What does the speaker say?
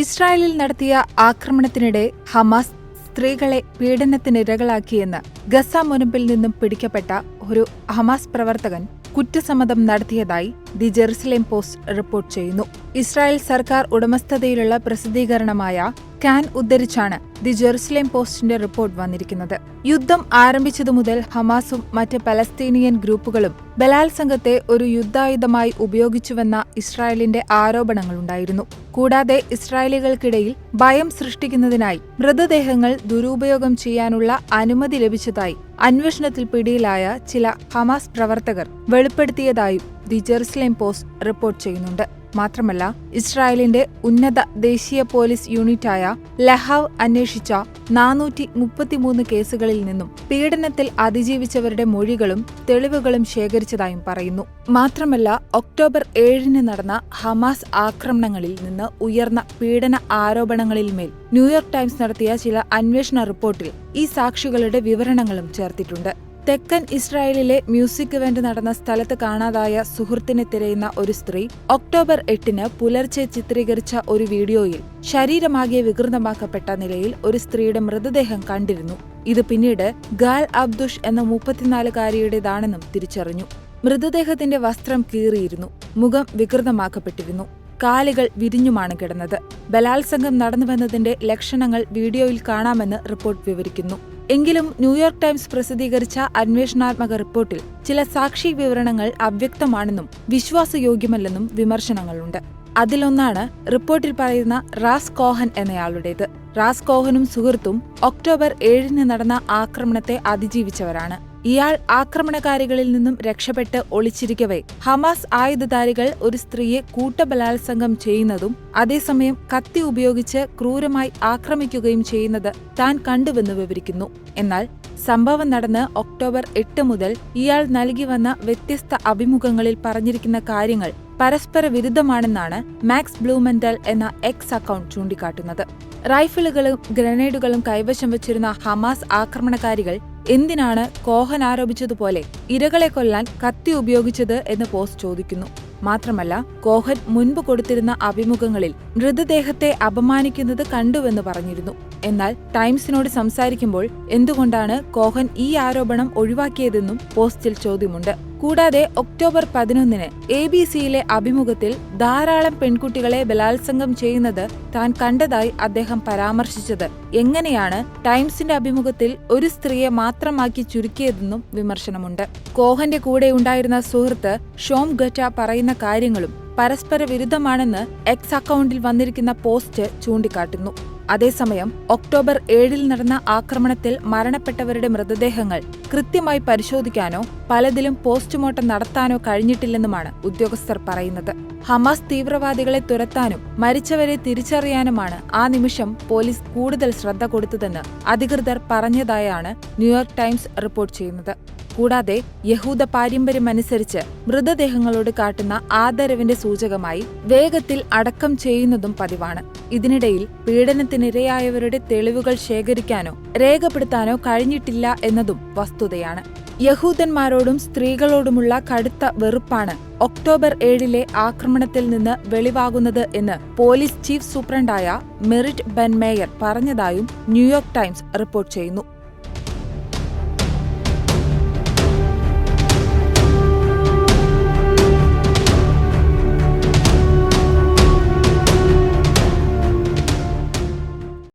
ഇസ്രായേലിൽ നടത്തിയ ആക്രമണത്തിനിടെ ഹമാസ് സ്ത്രീകളെ പീഡനത്തിനിരകളാക്കിയെന്ന് ഗസ മുനമ്പിൽ നിന്നും പിടിക്കപ്പെട്ട ഒരു ഹമാസ് പ്രവർത്തകൻ കുറ്റസമ്മതം നടത്തിയതായി ദി ജെറുസലേം പോസ്റ്റ് റിപ്പോർട്ട് ചെയ്യുന്നു. ഇസ്രായേൽ സർക്കാർ ഉടമസ്ഥതയിലുള്ള പ്രസിദ്ധീകരണമായ കാൻ ഉദ്ധരിച്ചാണ് ദി ജെറുസലേം പോസ്റ്റിന്റെ റിപ്പോർട്ട് വന്നിരിക്കുന്നത്. യുദ്ധം ആരംഭിച്ചതു മുതൽ ഹമാസും മറ്റ് പലസ്തീനിയൻ ഗ്രൂപ്പുകളും ബലാത്സംഗത്തെ ഒരു യുദ്ധായുധമായി ഉപയോഗിച്ചുവെന്ന ഇസ്രായേലിന്റെ ആരോപണങ്ങളുണ്ടായിരുന്നു. കൂടാതെ ഇസ്രായേലികൾക്കിടയിൽ ഭയം സൃഷ്ടിക്കുന്നതിനായി മൃതദേഹങ്ങൾ ദുരുപയോഗം ചെയ്യാനുള്ള അനുമതി ലഭിച്ചതായി അന്വേഷണത്തിൽ പിടിയിലായ ചില ഹമാസ് പ്രവർത്തകർ വെളിപ്പെടുത്തിയതായും ദി ജെറുസലേം പോസ്റ്റ് റിപ്പോർട്ട് ചെയ്യുന്നുണ്ട്. മാത്രമല്ല, ഇസ്രായേലിന്റെ ഉന്നത ദേശീയ പോലീസ് യൂണിറ്റായ ലഹാവ് അന്വേഷിച്ച 433 കേസുകളിൽ നിന്നും പീഡനത്തിൽ അതിജീവിച്ചവരുടെ മൊഴികളും തെളിവുകളും ശേഖരിച്ചതായും പറയുന്നു. മാത്രമല്ല, ഒക്ടോബർ 7 നടന്ന ഹമാസ് ആക്രമണങ്ങളിൽ നിന്ന് ഉയർന്ന പീഡന ആരോപണങ്ങളിന്മേൽ ന്യൂയോർക്ക് ടൈംസ് നടത്തിയ ചില അന്വേഷണ റിപ്പോർട്ടിൽ ഈ സാക്ഷികളുടെ വിവരണങ്ങളും ചേർത്തിട്ടുണ്ട്. തെക്കൻ ഇസ്രായേലിലെ മ്യൂസിക് ഇവന്റ് നടന്ന സ്ഥലത്ത് കാണാതായ സുഹൃത്തിനെ തിരയുന്ന ഒരു സ്ത്രീ ഒക്ടോബർ 8 പുലർച്ചെ ചിത്രീകരിച്ച ഒരു വീഡിയോയിൽ ശരീരമാകെ വികൃതമാക്കപ്പെട്ട നിലയിൽ ഒരു സ്ത്രീയുടെ മൃതദേഹം കണ്ടിരുന്നു. ഇത് പിന്നീട് ഗാൽ അബ്ദുഷ് എന്ന 34-കാരിയുടേതാണെന്നും തിരിച്ചറിഞ്ഞു. മൃതദേഹത്തിന്റെ വസ്ത്രം കീറിയിരുന്നു, മുഖം വികൃതമാക്കപ്പെട്ടിരുന്നു, കാലുകൾ വിരിഞ്ഞുമാണ് കിടന്നത്. ബലാത്സംഗം നടന്നുവെന്നതിന്റെ ലക്ഷണങ്ങൾ വീഡിയോയിൽ കാണാമെന്ന് റിപ്പോർട്ട് വിവരിക്കുന്നു. എങ്കിലും ന്യൂയോർക്ക് ടൈംസ് പ്രസിദ്ധീകരിച്ച അന്വേഷണാത്മക റിപ്പോർട്ടിൽ ചില സാക്ഷി വിവരണങ്ങൾ അവ്യക്തമാണെന്നും വിശ്വാസയോഗ്യമല്ലെന്നും വിമർശനങ്ങളുണ്ട്. അതിലൊന്നാണ് റിപ്പോർട്ടിൽ പറയുന്ന റാസ് കോഹൻ എന്നയാളുടേത്. റാസ് കോഹനും സുഹൃത്തും ഒക്ടോബർ 7 നടന്ന ആക്രമണത്തെ അതിജീവിച്ചവരാണ്. ഇയാൾ ആക്രമണകാരികളിൽ നിന്നും രക്ഷപ്പെട്ട് ഒളിച്ചിരിക്കവേ ഹമാസ് ആയുധധാരികൾ ഒരു സ്ത്രീയെ കൂട്ടബലാത്സംഗം ചെയ്യുന്നതും അതേസമയം കത്തി ഉപയോഗിച്ച് ക്രൂരമായി ആക്രമിക്കുകയും ചെയ്യുന്നത് താൻ കണ്ടുവെന്ന് വിവരിക്കുന്നു. എന്നാൽ സംഭവം നടന്ന് ഒക്ടോബർ 8 മുതൽ ഇയാൾ നൽകി വന്ന വ്യത്യസ്ത അഭിമുഖങ്ങളിൽ പറഞ്ഞിരിക്കുന്ന കാര്യങ്ങൾ പരസ്പര വിരുദ്ധമാണെന്നാണ് മാക്സ് ബ്ലൂമെന്റൽ എന്ന എക്സ് അക്കൗണ്ട് ചൂണ്ടിക്കാട്ടുന്നത്. റൈഫിളുകളും ഗ്രനേഡുകളും കൈവശം വച്ചിരുന്ന ഹമാസ് ആക്രമണകാരികൾ എന്തിനാണ് കോഹൻ ആരോപിച്ചതുപോലെ ഇരകളെ കൊല്ലാൻ കത്തി ഉപയോഗിച്ചത് എന്ന് പോസ്റ്റ് ചോദിക്കുന്നു. മാത്രമല്ല, കോഹൻ മുൻപ് കൊടുത്തിരുന്ന അഭിമുഖങ്ങളിൽ മൃതദേഹത്തെ അപമാനിക്കുന്നത് കണ്ടുവെന്ന് പറഞ്ഞിരുന്നു. എന്നാൽ ടൈംസിനോട് സംസാരിക്കുമ്പോൾ എന്തുകൊണ്ടാണ് കോഹൻ ഈ ആരോപണം ഒഴിവാക്കിയതെന്നും പോസ്റ്റിൽ ചോദ്യമുണ്ട്. കൂടാതെ ഒക്ടോബർ 11 ABC-യിലെ അഭിമുഖത്തിൽ ധാരാളം പെൺകുട്ടികളെ ബലാത്സംഗം ചെയ്യുന്നത് താൻ കണ്ടതായി അദ്ദേഹം പരാമർശിച്ചത് എങ്ങനെയാണ് ടൈംസിന്റെ അഭിമുഖത്തിൽ ഒരു സ്ത്രീയെ മാത്രമാക്കി ചുരുക്കിയതെന്നും വിമർശനമുണ്ട്. കോഹന്റെ കൂടെ ഉണ്ടായിരുന്ന സുഹൃത്ത് ഷോം ഗറ്റ പറയുന്ന കാര്യങ്ങളും പരസ്പര വിരുദ്ധമാണെന്ന് എക്സ് അക്കൗണ്ടിൽ വന്നിരിക്കുന്ന പോസ്റ്റ് ചൂണ്ടിക്കാട്ടുന്നു. അതേസമയം ഒക്ടോബർ 7 നടന്ന ആക്രമണത്തിൽ മരണപ്പെട്ടവരുടെ മൃതദേഹങ്ങൾ കൃത്യമായി പരിശോധിക്കാനോ പലതിലും പോസ്റ്റ്മോർട്ടം നടത്താനോ കഴിഞ്ഞിട്ടില്ലെന്നുമാണ് ഉദ്യോഗസ്ഥർ പറയുന്നത്. ഹമാസ് തീവ്രവാദികളെ തുരത്താനും മരിച്ചവരെ തിരിച്ചറിയാനുമാണ് ആ നിമിഷം പോലീസ് കൂടുതൽ ശ്രദ്ധ കൊടുത്തതെന്ന് അധികൃതർ പറഞ്ഞതായാണ് ന്യൂയോർക്ക് ടൈംസ് റിപ്പോർട്ട് ചെയ്യുന്നത്. കൂടാതെ യഹൂദ പാരമ്പര്യമനുസരിച്ച് മൃതദേഹങ്ങളോട് കാട്ടുന്ന ആദരവിന്റെ സൂചകമായി വേഗത്തിൽ അടക്കം ചെയ്യുന്നതും പതിവാണ്. ഇതിനിടയിൽ പീഡനത്തിനിരയായവരുടെ തെളിവുകൾ ശേഖരിക്കാനോ രേഖപ്പെടുത്താനോ കഴിഞ്ഞിട്ടില്ല എന്നതും വസ്തുതയാണ്. യഹൂദന്മാരോടും സ്ത്രീകളോടുമുള്ള കടുത്ത വെറുപ്പാണ് ഒക്ടോബർ 7 ആക്രമണത്തിൽ നിന്ന് വെളിവാകുന്നത് എന്ന് പോലീസ് ചീഫ് സൂപ്രണ്ടായ മെറിറ്റ് ബെൻ മേയർ പറഞ്ഞതായും ന്യൂയോർക്ക് ടൈംസ് റിപ്പോർട്ട് ചെയ്യുന്നു.